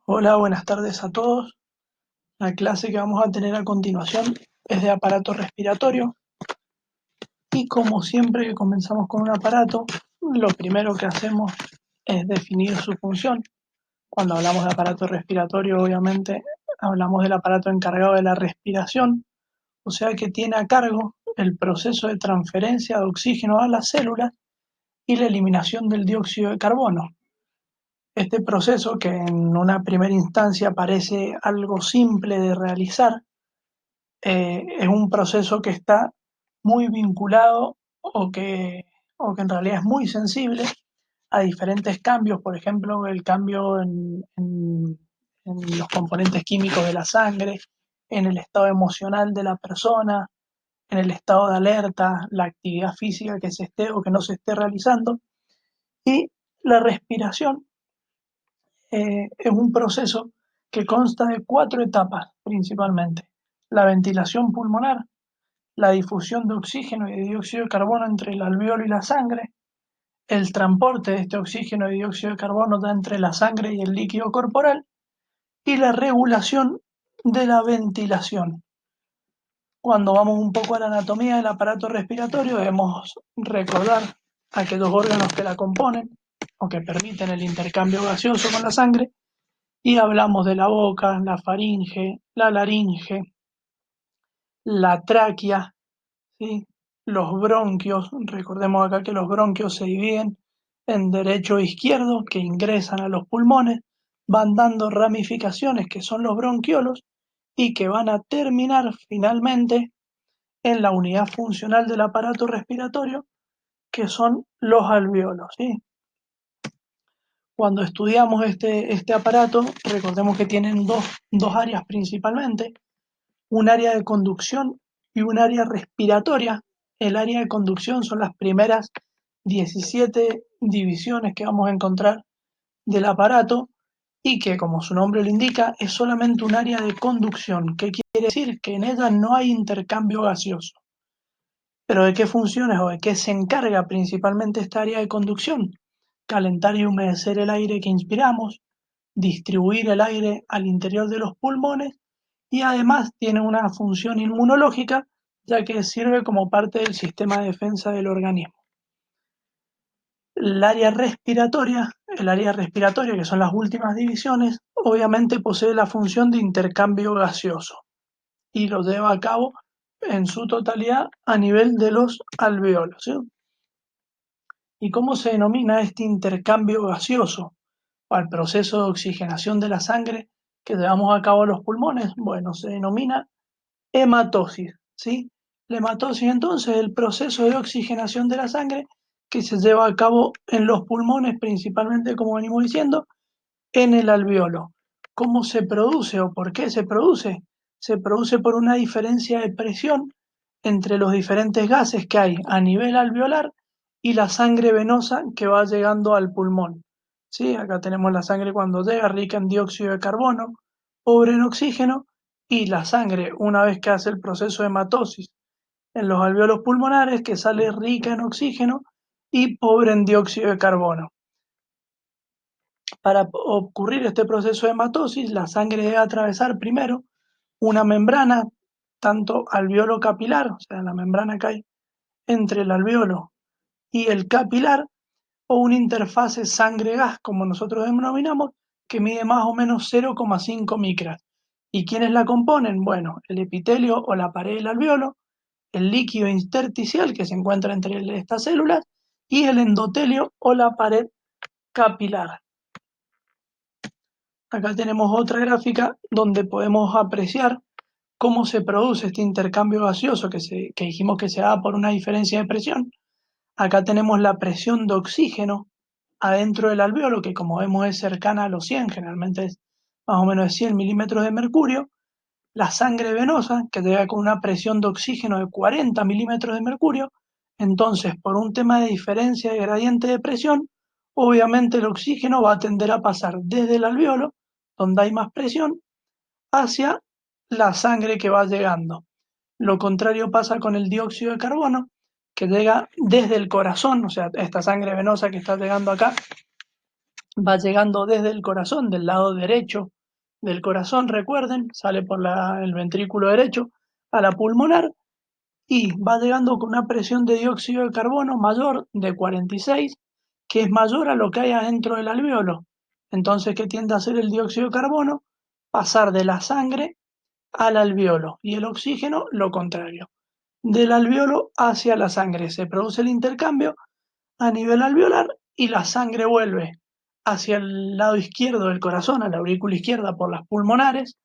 Hola, buenas tardes a todos. La clase que vamos a tener a continuación es de aparato respiratorio y como siempre que comenzamos con un aparato, lo primero que hacemos es definir su función. Cuando hablamos de aparato respiratorio, obviamente hablamos del aparato encargado de la respiración, o sea que tiene a cargo el proceso de transferencia de oxígeno a las células y la eliminación del dióxido de carbono. Este proceso, que en una primera instancia parece algo simple de realizar, es un proceso que está muy vinculado o que en realidad es muy sensible a diferentes cambios, por ejemplo, el cambio en los componentes químicos de la sangre, en el estado emocional de la persona, en el estado de alerta, la actividad física que se esté o que no se esté realizando. Y la respiración es un proceso que consta de cuatro etapas principalmente: la ventilación pulmonar, la difusión de oxígeno y de dióxido de carbono entre el alveolo y la sangre, el transporte de este oxígeno y dióxido de carbono entre la sangre y el líquido corporal, y la regulación de la ventilación. Cuando vamos un poco a la anatomía del aparato respiratorio, debemos recordar aquellos órganos que la componen o que permiten el intercambio gaseoso con la sangre, y hablamos de la boca, la faringe, la laringe, la tráquea, ¿sí? Los bronquios. Recordemos acá que los bronquios se dividen en derecho e izquierdo, que ingresan a los pulmones, van dando ramificaciones que son los bronquiolos y que van a terminar finalmente en la unidad funcional del aparato respiratorio, que son los alveolos, ¿sí? Cuando estudiamos este aparato, recordemos que tienen dos áreas principalmente: un área de conducción y un área respiratoria. El área de conducción son las primeras 17 divisiones que vamos a encontrar del aparato, y que, como su nombre lo indica, es solamente un área de conducción. ¿Qué quiere decir? Que en ella no hay intercambio gaseoso. ¿Pero de qué funciones o de qué se encarga principalmente esta área de conducción? Calentar y humedecer el aire que inspiramos, distribuir el aire al interior de los pulmones, y además tiene una función inmunológica, ya que sirve como parte del sistema de defensa del organismo. El área respiratoria, que son las últimas divisiones, obviamente posee la función de intercambio gaseoso y lo lleva a cabo en su totalidad a nivel de los alveolos, ¿sí? ¿Y cómo se denomina este intercambio gaseoso o al proceso de oxigenación de la sangre que llevamos a cabo en los pulmones? Bueno, se denomina hematosis, ¿sí? La hematosis, entonces, es el proceso de oxigenación de la sangre que se lleva a cabo en los pulmones, principalmente, como venimos diciendo, en el alveolo. ¿Cómo se produce o por qué se produce? Se produce por una diferencia de presión entre los diferentes gases que hay a nivel alveolar y la sangre venosa que va llegando al pulmón. ¿Sí? Acá tenemos la sangre cuando llega, rica en dióxido de carbono, pobre en oxígeno, y la sangre, una vez que hace el proceso de hematosis en los alveolos pulmonares, que sale rica en oxígeno y pobre en dióxido de carbono. Para ocurrir este proceso de hematosis, la sangre debe atravesar primero una membrana, tanto alveolo capilar, o sea, la membrana que hay entre el alveolo y el capilar, o una interfase sangre-gas, como nosotros denominamos, que mide más o menos 0,5 micras. ¿Y quiénes la componen? Bueno, el epitelio o la pared del alveolo, el líquido intersticial que se encuentra entre estas células, y el endotelio o la pared capilar. Acá tenemos otra gráfica donde podemos apreciar cómo se produce este intercambio gaseoso que dijimos que se da por una diferencia de presión. Acá tenemos la presión de oxígeno adentro del alveolo, que como vemos es cercana a los 100, generalmente es más o menos de 100 milímetros de mercurio. La sangre venosa, que llega con una presión de oxígeno de 40 milímetros de mercurio. Entonces, por un tema de diferencia de gradiente de presión, obviamente el oxígeno va a tender a pasar desde el alveolo, donde hay más presión, hacia la sangre que va llegando. Lo contrario pasa con el dióxido de carbono, que llega desde el corazón, o sea, esta sangre venosa que está llegando acá va llegando desde el corazón, del lado derecho del corazón, recuerden, sale por el ventrículo derecho a la pulmonar y va llegando con una presión de dióxido de carbono mayor de 46, que es mayor a lo que hay adentro del alvéolo. Entonces, ¿qué tiende a hacer el dióxido de carbono? Pasar de la sangre al alvéolo y el oxígeno lo contrario. Del alvéolo hacia la sangre se produce el intercambio a nivel alveolar y la sangre vuelve hacia el lado izquierdo del corazón, a la aurícula izquierda por las pulmonares,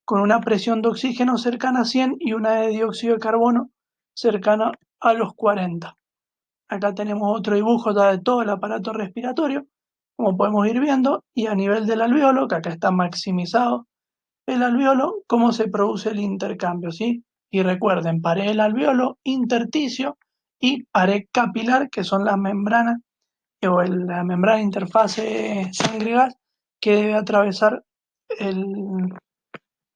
con una presión de oxígeno cercana a 100 y una de dióxido de carbono cercana a los 40. Acá tenemos otro dibujo ya de todo el aparato respiratorio, como podemos ir viendo, y a nivel del alvéolo, que acá está maximizado el alvéolo, cómo se produce el intercambio, ¿sí? Y recuerden, pared del alvéolo, intersticio y pared capilar, que son las membranas o la membrana interfase sangre-gas que debe atravesar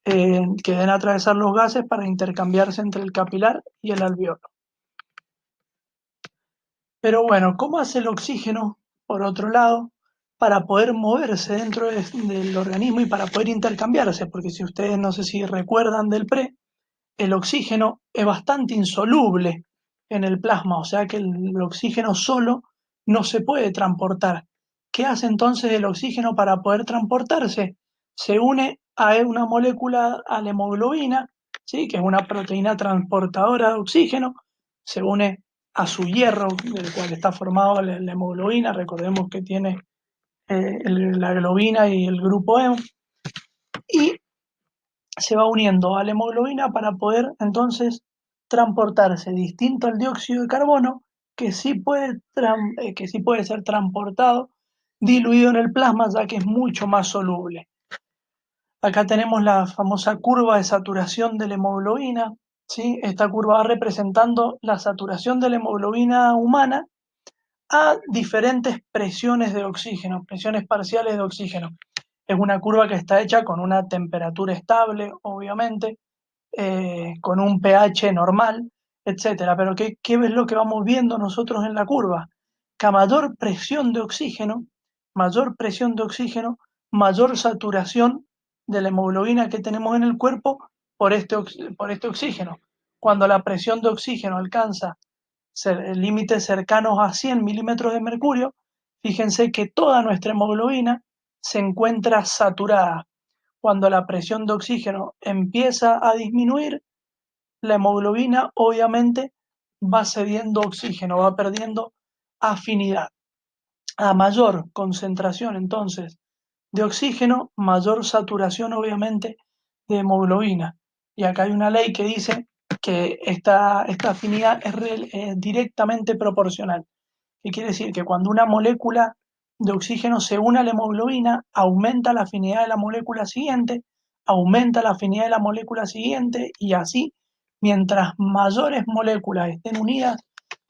que deben atravesar los gases para intercambiarse entre el capilar y el alvéolo. Pero bueno, ¿cómo hace el oxígeno, por otro lado, para poder moverse dentro del organismo y para poder intercambiarse? Porque si ustedes no sé si recuerdan del pre, el oxígeno es bastante insoluble en el plasma, o sea que el oxígeno solo no se puede transportar. ¿Qué hace entonces el oxígeno para poder transportarse? Se une a una molécula, a la hemoglobina, ¿sí? Que es una proteína transportadora de oxígeno, se une a su hierro, del cual está formado la hemoglobina, recordemos que tiene la globina y el grupo hemo, y se va uniendo a la hemoglobina para poder entonces transportarse, distinto al dióxido de carbono, que sí puede ser transportado diluido en el plasma, ya que es mucho más soluble. Acá tenemos la famosa curva de saturación de la hemoglobina, ¿sí? Esta curva va representando la saturación de la hemoglobina humana a diferentes presiones de oxígeno, presiones parciales de oxígeno. Es una curva que está hecha con una temperatura estable, obviamente, con un pH normal, etcétera. Pero ¿qué es lo que vamos viendo nosotros en la curva? Que a mayor presión de oxígeno, mayor saturación de la hemoglobina que tenemos en el cuerpo por este oxígeno. Cuando la presión de oxígeno alcanza límites cercanos a 100 milímetros de mercurio, fíjense que toda nuestra hemoglobina se encuentra saturada. Cuando la presión de oxígeno empieza a disminuir, la hemoglobina obviamente va cediendo oxígeno, va perdiendo afinidad. A mayor concentración entonces de oxígeno, mayor saturación obviamente de hemoglobina. Y acá hay una ley que dice que esta afinidad es directamente proporcional. ¿Qué quiere decir? Que cuando una molécula de oxígeno se une a la hemoglobina, aumenta la afinidad de la molécula siguiente, aumenta la afinidad de la molécula siguiente y así, mientras mayores moléculas estén unidas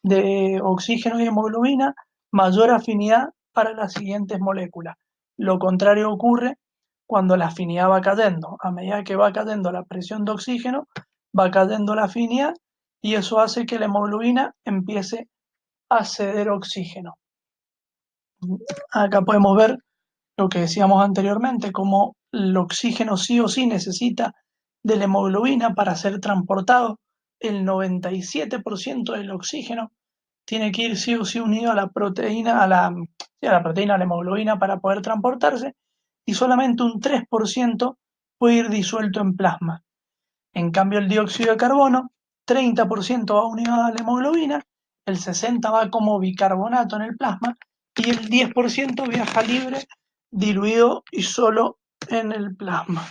de oxígeno y hemoglobina, mayor afinidad para las siguientes moléculas. Lo contrario ocurre cuando la afinidad va cayendo. A medida que va cayendo la presión de oxígeno, va cayendo la afinidad y eso hace que la hemoglobina empiece a ceder oxígeno. Acá podemos ver lo que decíamos anteriormente, como el oxígeno sí o sí necesita de la hemoglobina para ser transportado. El 97% del oxígeno tiene que ir sí o sí unido a la proteína, a la hemoglobina para poder transportarse, y solamente un 3% puede ir disuelto en plasma. En cambio, el dióxido de carbono, 30% va unido a la hemoglobina, el 60% va como bicarbonato en el plasma y el 10% viaja libre, diluido y solo en el plasma.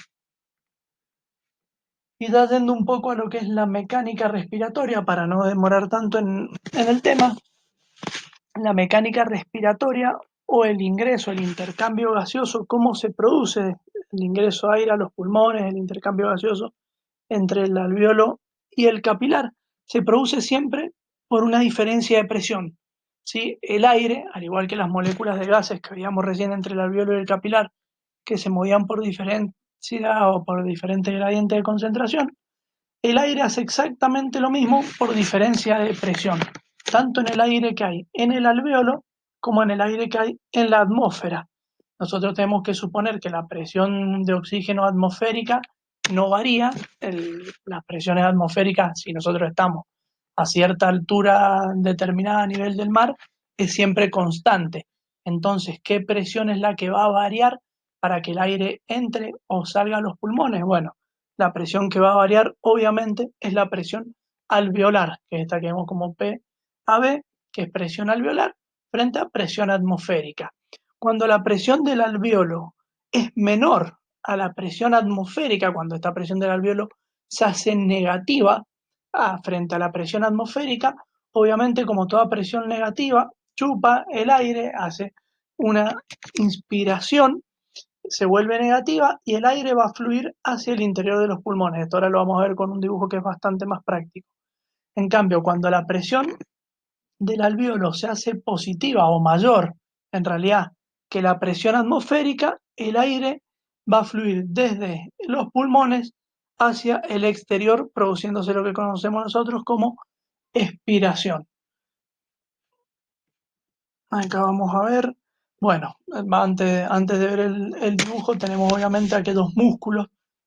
Y ya yendo un poco a lo que es la mecánica respiratoria, para no demorar tanto en el tema, la mecánica respiratoria o el ingreso, el intercambio gaseoso, cómo se produce el ingreso de aire a los pulmones, el intercambio gaseoso entre el alvéolo y el capilar, se produce siempre por una diferencia de presión, ¿sí? El aire, al igual que las moléculas de gases que veíamos recién entre el alvéolo y el capilar, que se movían por diferencia o por diferentes gradientes de concentración, el aire hace exactamente lo mismo por diferencia de presión, tanto en el aire que hay en el alvéolo como en el aire que hay en la atmósfera. nosotros tenemos que suponer que la presión de oxígeno atmosférica no varía. Las presiones atmosféricas, si nosotros estamos a cierta altura determinada a nivel del mar, es siempre constante. Entonces, ¿qué presión es la que va a variar para que el aire entre o salga a los pulmones? Bueno, la presión que va a variar, obviamente, es la presión alveolar, que es esta que vemos como PAB, que es presión alveolar, frente a presión atmosférica. Cuando la presión del alveolo es menor a la presión atmosférica, cuando esta presión del alveolo se hace negativa frente a la presión atmosférica, obviamente como toda presión negativa, chupa el aire, hace una inspiración, se vuelve negativa y el aire va a fluir hacia el interior de los pulmones. Esto ahora lo vamos a ver con un dibujo que es bastante más práctico. En cambio, cuando la presión del alveolo se hace positiva o mayor, en realidad, que la presión atmosférica, el aire va a fluir desde los pulmones hacia el exterior, produciéndose lo que conocemos nosotros como expiración. Acá vamos a ver, bueno, antes de ver el dibujo tenemos obviamente aquellos músculos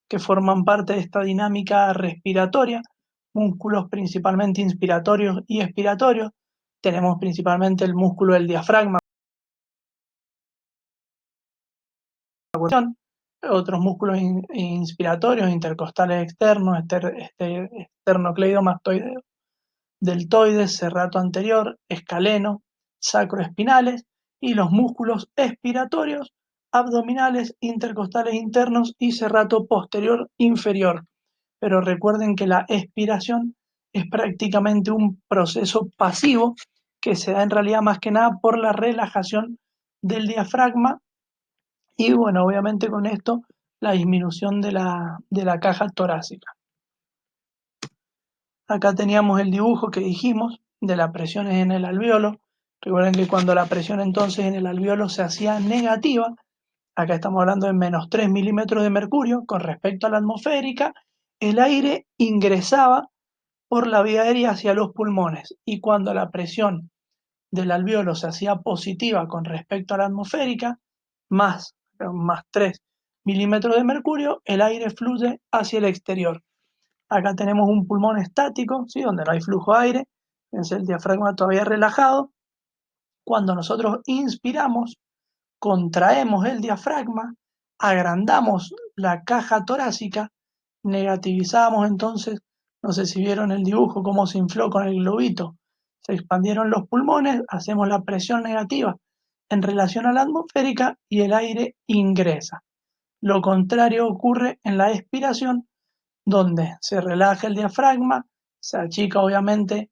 que forman parte de esta dinámica respiratoria, músculos principalmente inspiratorios y expiratorios. Tenemos principalmente el músculo del diafragma, otros músculos inspiratorios, intercostales externos, esternocleidomastoideo, deltoides, serrato anterior, escaleno, sacroespinales y los músculos expiratorios, abdominales, intercostales internos y serrato posterior inferior. Pero recuerden que la expiración es prácticamente un proceso pasivo que se da en realidad más que nada por la relajación del diafragma y bueno, obviamente con esto la disminución de la caja torácica. Acá teníamos el dibujo que dijimos de las presiones en el alveolo. Recuerden que cuando la presión entonces en el alveolo se hacía negativa, acá estamos hablando de menos 3 milímetros de mercurio con respecto a la atmosférica, el aire ingresaba por la vía aérea hacia los pulmones y cuando la presión del alveolo se hacía positiva con respecto a la atmosférica, más 3 milímetros de mercurio, el aire fluye hacia el exterior. Acá tenemos un pulmón estático, ¿sí? Donde no hay flujo de aire, es el diafragma todavía relajado. Cuando nosotros inspiramos, contraemos el diafragma, agrandamos la caja torácica, negativizamos entonces, no sé si vieron el dibujo, cómo se infló con el globito, se expandieron los pulmones, hacemos la presión negativa en relación a la atmosférica y el aire ingresa. Lo contrario ocurre en la expiración, donde se relaja el diafragma, se achica obviamente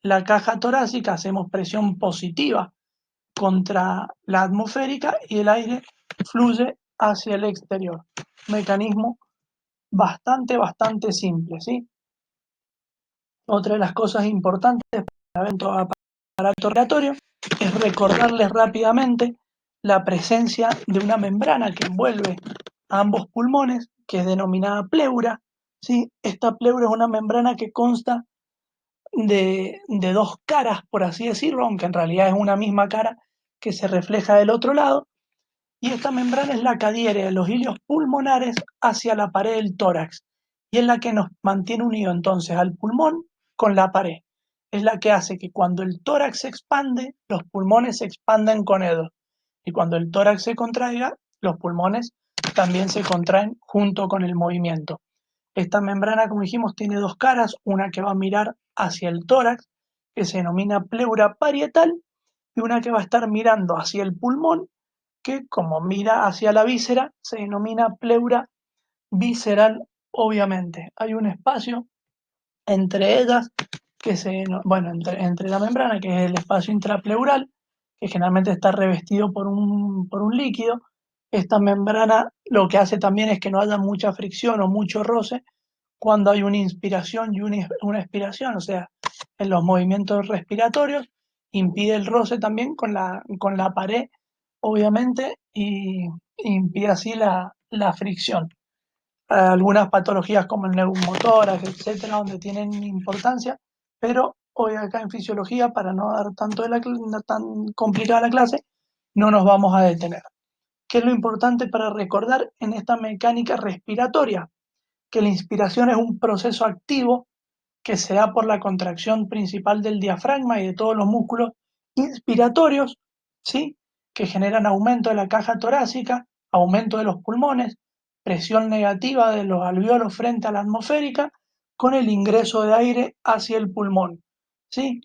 la caja torácica, hacemos presión positiva contra la atmosférica y el aire fluye hacia el exterior. Mecanismo bastante simple, ¿sí? Otra de las cosas importantes para ver todo aparato respiratorio es recordarles rápidamente la presencia de una membrana que envuelve a ambos pulmones, que es denominada pleura, ¿sí? Esta pleura es una membrana que consta de dos caras, por así decirlo, aunque en realidad es una misma cara que se refleja del otro lado, y esta membrana es la que adhiere a los hilios pulmonares hacia la pared del tórax, y es la que nos mantiene unido entonces al pulmón con la pared. Es la que hace que cuando el tórax se expande, los pulmones se expandan con él, y cuando el tórax se contraiga, los pulmones también se contraen junto con el movimiento. Esta membrana, como dijimos, tiene dos caras, una que va a mirar hacia el tórax, que se denomina pleura parietal, y una que va a estar mirando hacia el pulmón, que como mira hacia la víscera, se denomina pleura visceral, obviamente. Hay un espacio entre ellas, entre la membrana, que es el espacio intrapleural, que generalmente está revestido por un líquido. Esta membrana lo que hace también es que no haya mucha fricción o mucho roce cuando hay una inspiración y una expiración, o sea, en los movimientos respiratorios, impide el roce también con la pared, obviamente, y impide así la fricción. Algunas patologías como el neumotórax, etcétera, donde tienen importancia, pero hoy acá en fisiología, para no dar tan complicada la clase, no nos vamos a detener. ¿Qué es lo importante para recordar en esta mecánica respiratoria? Que la inspiración es un proceso activo que se da por la contracción principal del diafragma y de todos los músculos inspiratorios, ¿sí? Que generan aumento de la caja torácica, aumento de los pulmones, presión negativa de los alveolos frente a la atmosférica, con el ingreso de aire hacia el pulmón, ¿sí?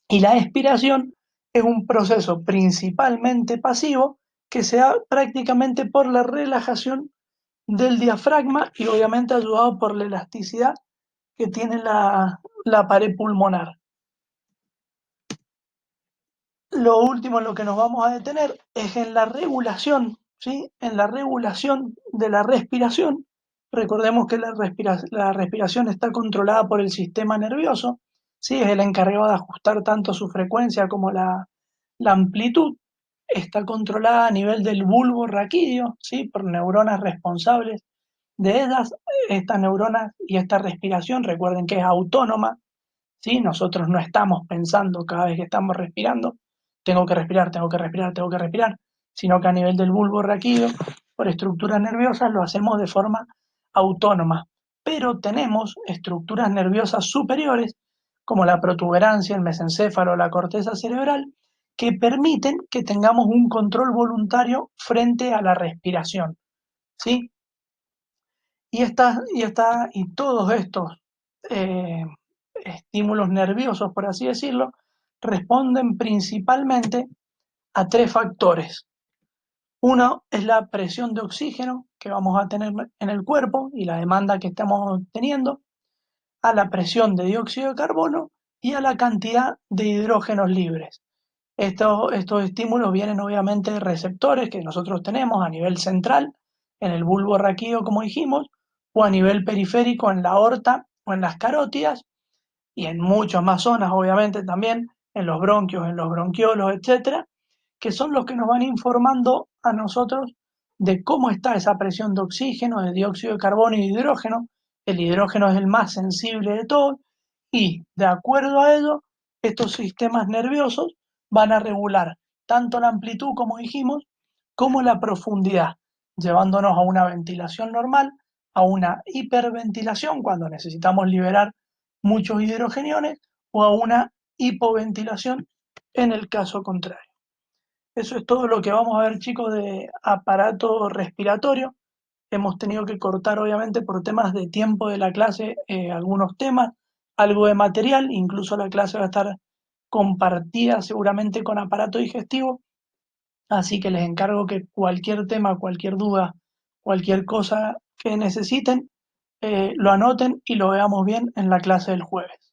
Y la expiración es un proceso principalmente pasivo que se da prácticamente por la relajación del diafragma y obviamente ayudado por la elasticidad que tiene la pared pulmonar. Lo último en lo que nos vamos a detener es en la regulación, ¿sí? En la regulación de la respiración. Recordemos que la respiración está controlada por el sistema nervioso, ¿sí? Es el encargado de ajustar tanto su frecuencia como la amplitud. Está controlada a nivel del bulbo raquídeo, ¿sí? Por neuronas responsables de ellas. Estas neuronas y esta respiración, recuerden que es autónoma, ¿sí? Nosotros no estamos pensando cada vez que estamos respirando, tengo que respirar, tengo que respirar, tengo que respirar, sino que a nivel del bulbo raquídeo, por estructuras nerviosas, lo hacemos de forma autónoma. Pero tenemos estructuras nerviosas superiores, como la protuberancia, el mesencéfalo, la corteza cerebral, que permiten que tengamos un control voluntario frente a la respiración, ¿sí? Y todos estos eh, estímulos nerviosos, por así decirlo, responden principalmente a tres factores. Uno es la presión de oxígeno que vamos a tener en el cuerpo y la demanda que estamos teniendo, a la presión de dióxido de carbono y a la cantidad de hidrógenos libres. Estos estímulos vienen obviamente de receptores que nosotros tenemos a nivel central, en el bulbo raquídeo, como dijimos, o a nivel periférico en la aorta o en las carótidas, y en muchas más zonas, obviamente también, en los bronquios, en los bronquiolos, etcétera, que son los que nos van informando a nosotros de cómo está esa presión de oxígeno, de dióxido de carbono y de hidrógeno. El hidrógeno es el más sensible de todos, y de acuerdo a ello, estos sistemas nerviosos van a regular tanto la amplitud, como dijimos, como la profundidad, llevándonos a una ventilación normal, a una hiperventilación cuando necesitamos liberar muchos hidrogeniones o a una hipoventilación en el caso contrario. Eso es todo lo que vamos a ver, chicos, de aparato respiratorio. Hemos tenido que cortar, obviamente, por temas de tiempo de la clase, algunos temas, algo de material, incluso la clase va a estar compartida seguramente con aparato digestivo, así que les encargo que cualquier tema, cualquier duda, cualquier cosa que necesiten, lo anoten y lo veamos bien en la clase del jueves.